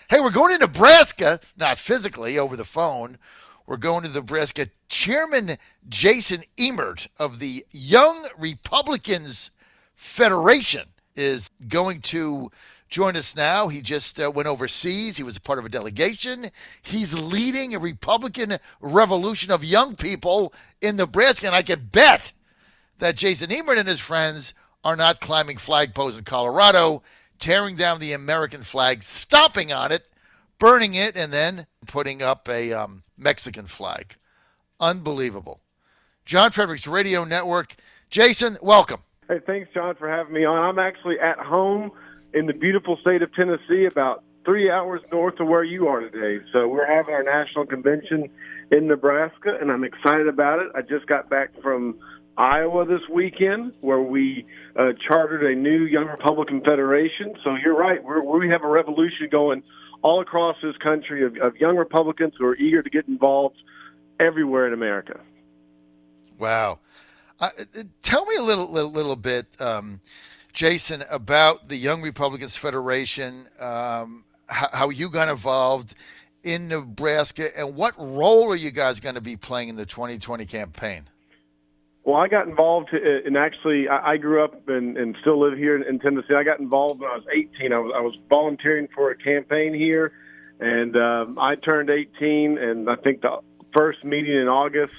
Hey, we're going to Nebraska, not physically over the phone. We're going to Nebraska. Chairman Jason Emert of the Young Republicans Federation is going to join us now. He just went overseas. He was a part of a delegation. He's leading a Republican revolution of young people in Nebraska. And I can bet that Jason Emert and his friends are not climbing flagpoles in Colorado, tearing down the American flag, stomping on it, burning it, and then putting up a Mexican flag. Unbelievable. John Fredericks Radio Network. Jason, welcome. Hey, thanks, John, for having me on. I'm actually at home in the beautiful state of Tennessee, about 3 hours north of where you are today. So we're having our national convention in Nebraska, and I'm excited about it. I just got back from Iowa this weekend, where we chartered a new Young Republican Federation. So you're right. We have a revolution going all across this country of young Republicans who are eager to get involved everywhere in America. Wow. Tell me a little bit, Jason, about the Young Republicans Federation, how you got involved in Nebraska, and what role are you guys going to be playing in the 2020 campaign? Well, I got involved in actually, I grew up and still live here in Tennessee. I got involved when I was 18. I was volunteering for a campaign here, and I turned 18, and I think the first meeting in August,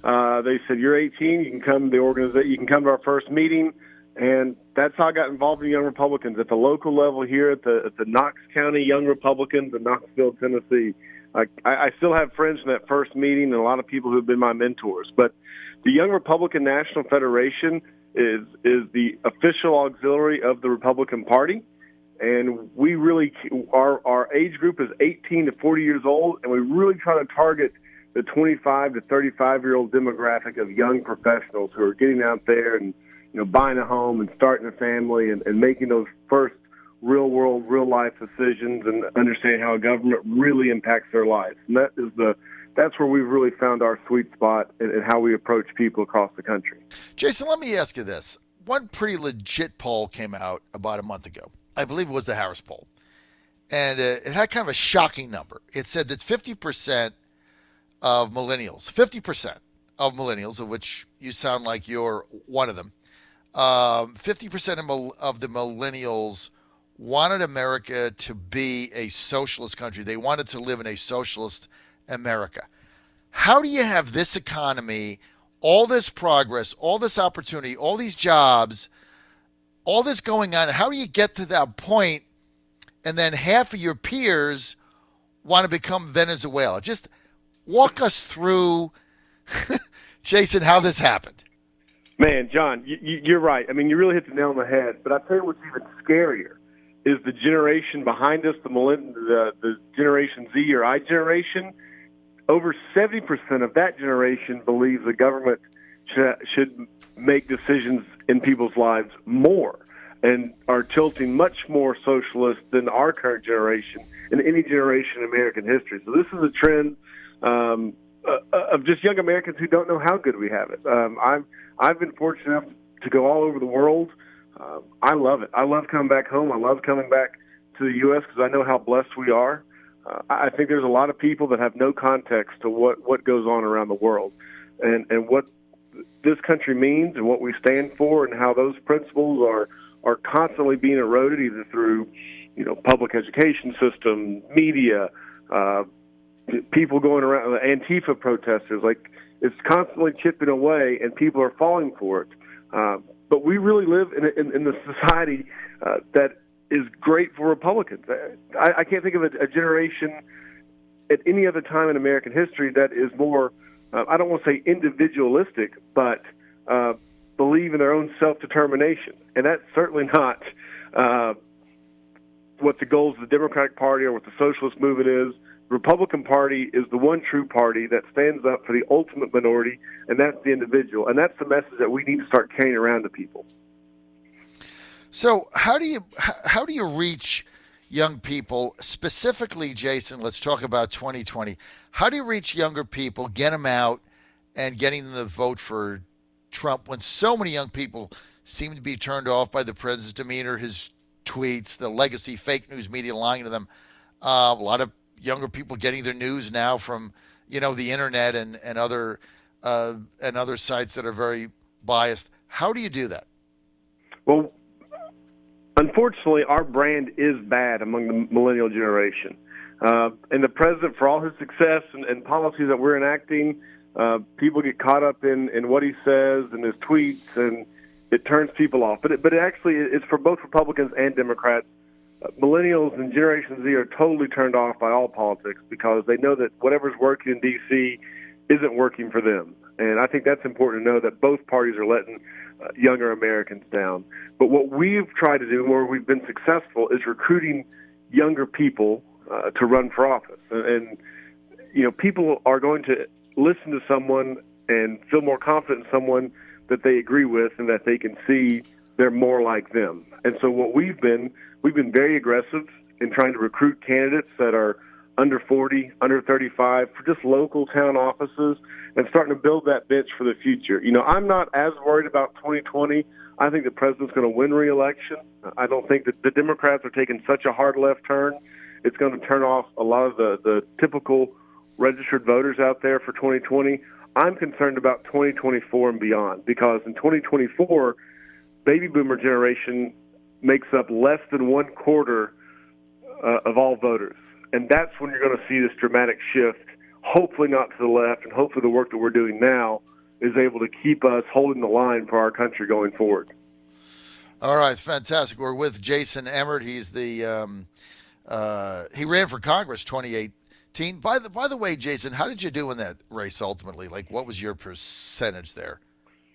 they said, you're 18, you can come to the organization, you can come to our first meeting, and that's how I got involved in Young Republicans at the local level here at the Knox County Young Republicans in Knoxville, Tennessee. I still have friends from that first meeting and a lot of people who have been my mentors, but the Young Republican National Federation is the official auxiliary of the Republican Party, and we really our age group is 18 to 40 years old, and we really try to target the 25 to 35-year-old demographic of young professionals who are getting out there and buying a home and starting a family and making those first real-world, real-life decisions and understanding how a government really impacts their lives. And that's where we've really found our sweet spot and how we approach people across the country. Jason, let me ask you this. One pretty legit poll came out about a month ago. I believe it was the Harris poll. And it had kind of a shocking number. It said that 50% of millennials, of which you sound like you're one of them, 50% of the millennials wanted America to be a socialist country. They wanted to live in a socialist America. How do you have this economy, all this progress, all this opportunity, all these jobs, all this going on? How do you get to that point and then half of your peers want to become Venezuela? Just walk us through, Jason, how this happened. Man, John, you're right. I mean, you really hit the nail on the head. But I'll tell you what's even scarier is the generation behind us, the Generation Z or I generation. Over 70% of that generation believes the government should make decisions in people's lives more and are tilting much more socialist than our current generation and any generation in American history. So this is a trend of just young Americans who don't know how good we have it. I've been fortunate enough to go all over the world. I love it. I love coming back home. I love coming back to the U.S. because I know how blessed we are. I think there's a lot of people that have no context to what goes on around the world and what this country means and what we stand for and how those principles are constantly being eroded either through, public education system, media, people going around, Antifa protesters. Like, it's constantly chipping away and people are falling for it. But we really live in the society that is great for Republicans. I can't think of a generation at any other time in American history that is more, I don't want to say individualistic, but believe in their own self-determination. And that's certainly not what the goals of the Democratic Party or what the socialist movement is. The Republican Party is the one true party that stands up for the ultimate minority, and that's the individual. And that's the message that we need to start carrying around to people. So how do you reach young people, specifically, Jason? Let's talk about 2020. How do you reach younger people, get them out, and getting them to vote for Trump when so many young people seem to be turned off by the president's demeanor, his tweets, the legacy fake news media lying to them? A lot of younger people getting their news now from the internet and other sites that are very biased. How do you do that? Well, unfortunately, our brand is bad among the millennial generation. And the president, for all his success and policies that we're enacting, people get caught up in what he says and his tweets, and it turns people off. But it actually it's for both Republicans and Democrats. Millennials and Generation Z are totally turned off by all politics because they know that whatever's working in D.C. isn't working for them. And I think that's important to know, that both parties are letting younger Americans down. But what we've tried to do, where we've been successful, is recruiting younger people to run for office. And people are going to listen to someone and feel more confident in someone that they agree with and that they can see they're more like them. And so what we've been very aggressive in trying to recruit candidates that are under 40, under 35, for just local town offices, and starting to build that bench for the future. I'm not as worried about 2020. I think the president's going to win re-election. I don't think that the Democrats are taking such a hard left turn. It's going to turn off a lot of the typical registered voters out there for 2020. I'm concerned about 2024 and beyond, because in 2024, baby boomer generation makes up less than 1/4 of all voters. And that's when you're going to see this dramatic shift, hopefully not to the left, and hopefully the work that we're doing now is able to keep us holding the line for our country going forward. All right, fantastic. We're with Jason Emert. He's the he ran for Congress 2018. By the way, Jason, how did you do in that race ultimately? Like, what was your percentage there?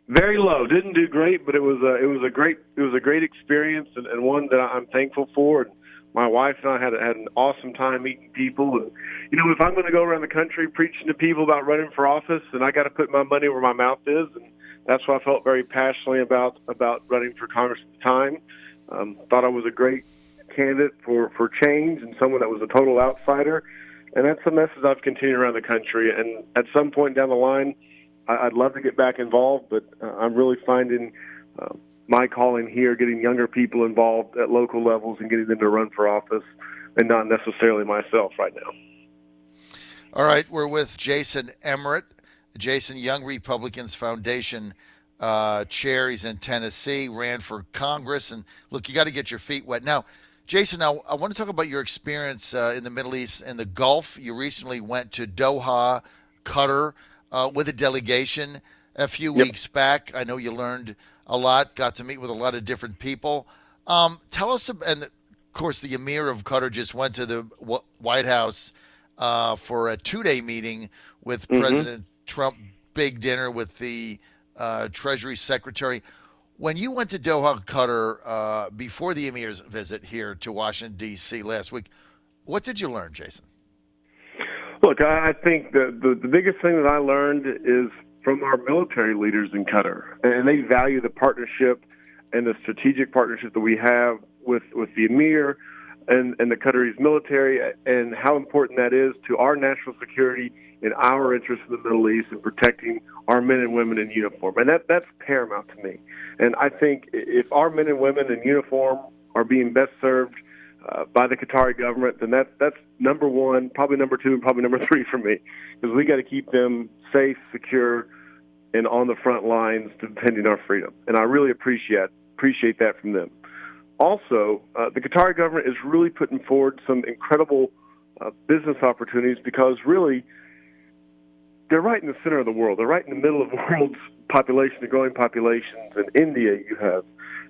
Very low. Didn't do great, but it was a great experience, and one that I'm thankful for. And my wife and I had an awesome time meeting people. And if I'm going to go around the country preaching to people about running for office, then I got to put my money where my mouth is, and that's why I felt very passionately about running for Congress at the time. Thought I was a great candidate for change and someone that was a total outsider, and that's the message I've continued around the country. And at some point down the line, I'd love to get back involved, but I'm really finding my calling here, getting younger people involved at local levels and getting them to run for office, and not necessarily myself right now. All right, we're with Jason Emert, Jason, Young Republicans Foundation chair. He's in Tennessee, ran for Congress, and look, you got to get your feet wet. Now, Jason, I want to talk about your experience in the Middle East and the Gulf. You recently went to Doha, Qatar, with a delegation a few weeks back. I know you learned a lot, got to meet with a lot of different people. Tell us, and of course the Emir of Qatar just went to the White House for a 2-day meeting with President Trump, big dinner with the Treasury Secretary. When you went to Doha, Qatar, before the Emir's visit here to Washington, D.C. last week, what did you learn, Jason? Look, I think the biggest thing that I learned is from our military leaders in Qatar, and they value the partnership and the strategic partnership that we have with the Emir and the Qataris military, and how important that is to our national security and our interests in the Middle East and protecting our men and women in uniform. And that's paramount to me. And I think if our men and women in uniform are being best served by the Qatari government, then that's number one, probably number two, and probably number three for me, because we got to keep them safe, secure, and on the front lines defending our freedom. And I really appreciate that from them. Also, the Qatari government is really putting forward some incredible business opportunities, because really they're right in the center of the world. They're right in the middle of the world's population, the growing populations. In India, you have,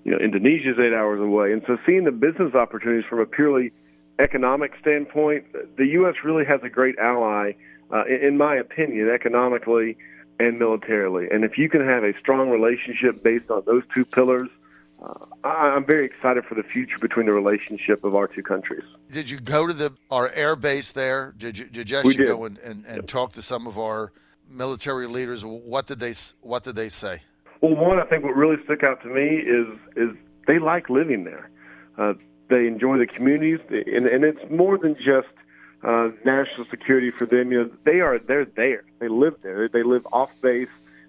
Indonesia's 8 hours away. And so seeing the business opportunities from a purely economic standpoint, the U.S. really has a great ally, in my opinion, economically and militarily. And if you can have a strong relationship based on those two pillars, I'm very excited for the future between the relationship of our two countries. Did you go to our air base there? Did you actually go and talk to some of our military leaders? What did they say? Well, one, I think what really stuck out to me is they like living there. They enjoy the communities, and it's more than just national security for them. They're there. They live there. They live off base.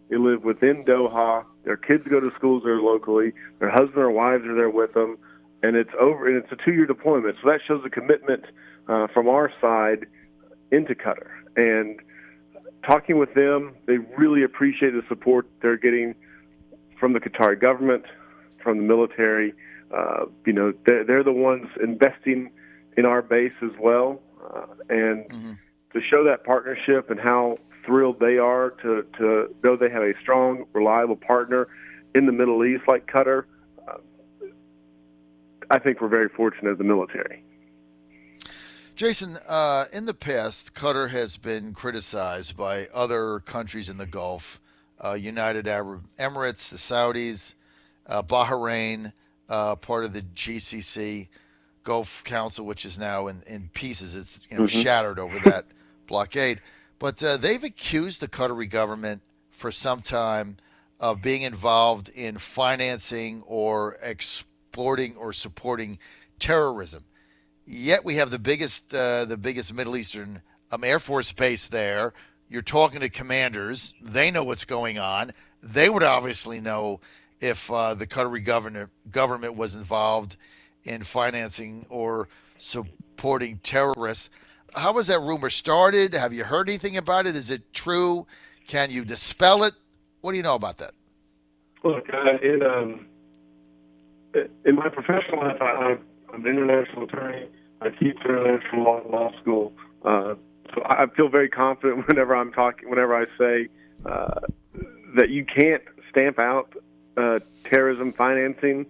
They live within Doha. Their kids go to schools there locally. Their husband or wives are there with them, and it's over. And it's a 2-year deployment, so that shows a commitment from our side into Qatar. And talking with them, they really appreciate the support they're getting from the Qatari government, from the military. They're the ones investing in our base as well. And to show that partnership and how thrilled they are to know they have a strong, reliable partner in the Middle East like Qatar, I think we're very fortunate as a military. Jason, in the past, Qatar has been criticized by other countries in the Gulf, United Arab Emirates, the Saudis, Bahrain, part of the GCC, Gulf Council, which is now in pieces. It's shattered over that blockade. But they've accused the Qatari government for some time of being involved in financing or exporting or supporting terrorism. Yet we have the biggest Middle Eastern Air Force base there. You're talking to commanders. They know what's going on. They would obviously know if the Qatari government was involved in financing or supporting terrorists. How was that rumor started? Have you heard anything about it? Is it true? Can you dispel it? What do you know about that? Look, in my professional life, I'm an international attorney. I teach international law at law school. So I feel very confident whenever I say that you can't stamp out terrorism financing.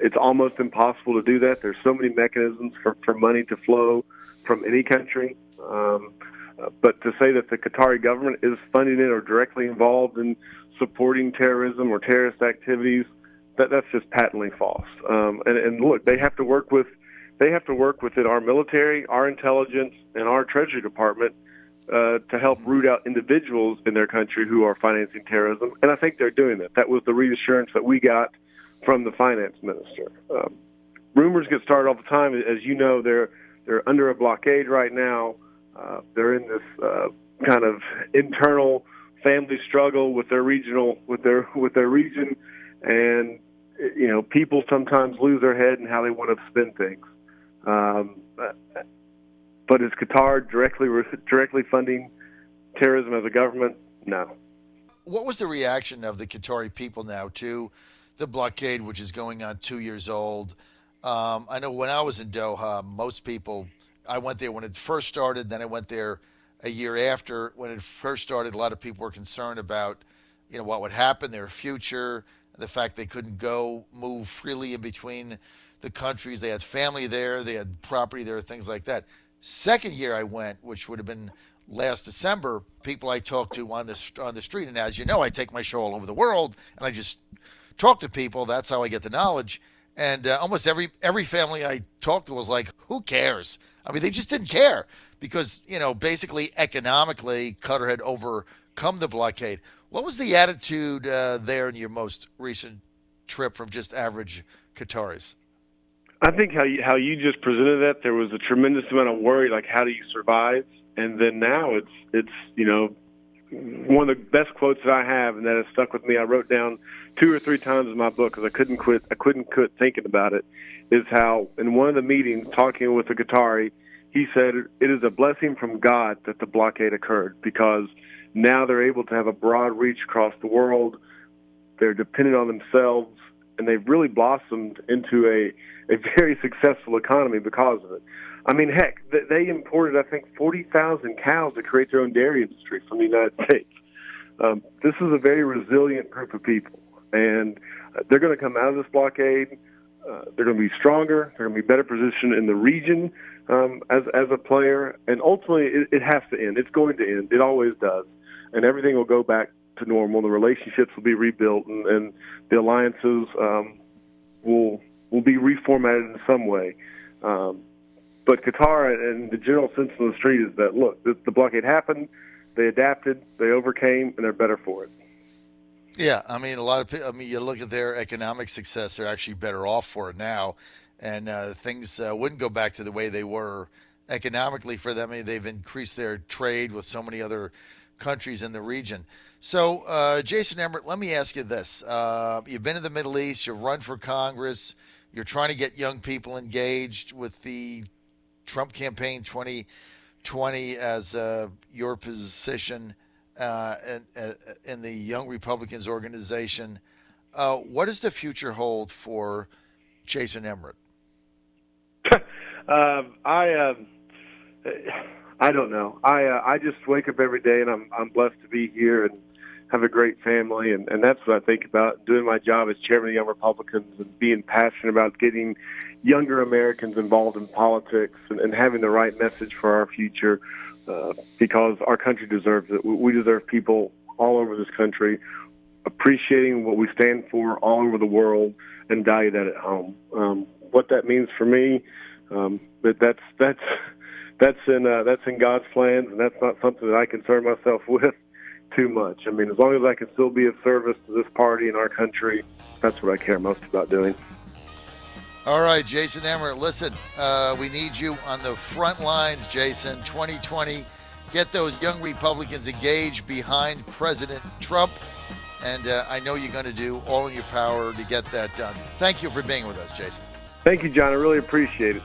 It's almost impossible to do that. There's so many mechanisms for money to flow from any country. But to say that the Qatari government is funding it or directly involved in supporting terrorism or terrorist activities, that's just patently false. And look, they have to work with our military, our intelligence, and our Treasury Department to help root out individuals in their country who are financing terrorism. And I think they're doing that. That was the reassurance that we got from the finance minister. Rumors get started all the time. As you know, they're under a blockade right now. They're in this kind of internal family struggle with their region, and people sometimes lose their head in how they want to spin things. But is Qatar directly funding terrorism as a government? No. What was the reaction of the Qatari people now to the blockade, which is going on 2 years old? I know when I was in Doha, most people, I went there when it first started, then I went there a year after. When it first started, a lot of people were concerned about, what would happen, their future, the fact they couldn't move freely in between the countries. They had family there, they had property there, things like that. Second year I went, which would have been last December, people I talked to on the street, and as you know, I take my show all over the world, and I just talk to people. That's how I get the knowledge. And almost every family I talked to was like, who cares? I mean, they just didn't care because, basically economically, Qatar had overcome the blockade. What was the attitude there in your most recent trip from just average Qataris? I think how you just presented that, there was a tremendous amount of worry, like how do you survive? And then now it's one of the best quotes that I have, and that has stuck with me. I wrote down 2 or 3 times in my book because I couldn't quit thinking about it. Is how in one of the meetings talking with a Qatari, he said it is a blessing from God that the blockade occurred because now they're able to have a broad reach across the world. They're dependent on themselves, and they've really blossomed into a very successful economy because of it. I mean, heck, they imported, I think, 40,000 cows to create their own dairy industry from the United States. This is a very resilient group of people, and they're going to come out of this blockade. They're going to be stronger. They're going to be better positioned in the region as a player, and ultimately it has to end. It's going to end. It always does, and everything will go back to normal. The relationships will be rebuilt, and the alliances will be reformatted in some way. But Qatar, and the general sense on the street is that, look, the blockade happened, they adapted, they overcame, and they're better for it. Yeah, I mean, a lot of people, you look at their economic success, they're actually better off for it now, and things wouldn't go back to the way they were economically for them. I mean, they've increased their trade with so many other countries in the region. So, Jason Emert, let me ask you this. You've been in the Middle East, you've run for Congress, you're trying to get young people engaged with the Trump campaign 2020 as your position in the Young Republicans organization. What does the future hold for Jason Emert? I don't know. I just wake up every day, and I'm blessed to be here and have a great family, and that's what I think about, doing my job as chairman of the Young Republicans and being passionate about getting younger Americans involved in politics and having the right message for our future, because our country deserves it. We deserve people all over this country appreciating what we stand for all over the world and value that at home. What that means for me, that's in God's plans, and that's not something that I concern myself with too much. I mean, as long as I can still be of service to this party and our country, that's what I care most about doing. All right, Jason Emert, listen, we need you on the front lines, Jason. 2020, get those young Republicans engaged behind President Trump, and I know you're going to do all in your power to get that done. Thank you for being with us, Jason. Thank you, John. I really appreciate it.